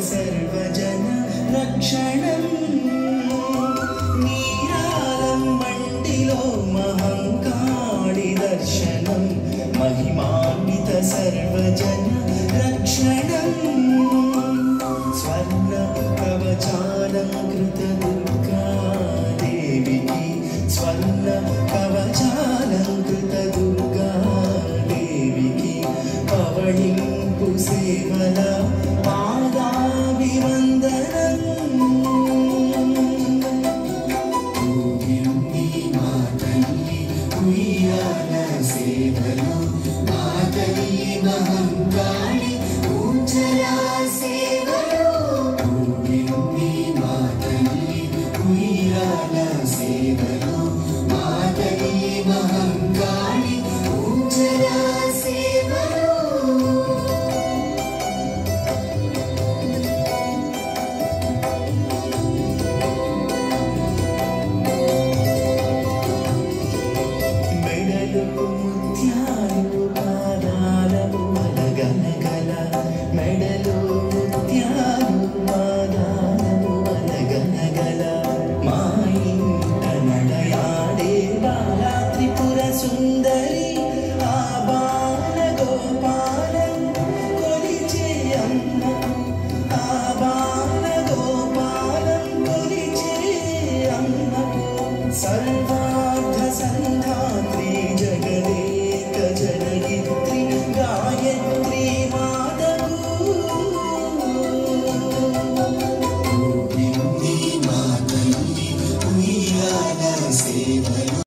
सर्वजन रक्षणं नीरालं मण्डिलो महङ्काळि दर्शनं महिमान्वित सर्वजन रक्षणं स्वर्ण कवचालङ्कृत दुर्गा देविकी स्वर्ण कवचालङ्कृत दुर्गा देविकी पवळिंपु सेवल पादाभिवन्दनं मातल्ली उय्याल सेवलो मातल्ली महङ्काळि ऊंजला सेवलो मातल्ली उय्याल सेवलो मातल्ली महङ्काळि ऊंजला सेवलो ముత్యాలు పాదాలము అలగనగల మెడలో ముత్యాలు పాదాలము అలగనగల మా ఇంట నడయాడే బాలా త్రిపుర సుందరి ఆ బాల గోపాలం కొలిచే అమ్మకు ఆ బాల గోపాలం కొలిచే అమ్మకు సర్వార్థ సంధాత్రి జగదేక జనయిత్రి గాయత్రి మాతకు మాతల్లి ఉయ్యాల సేవలు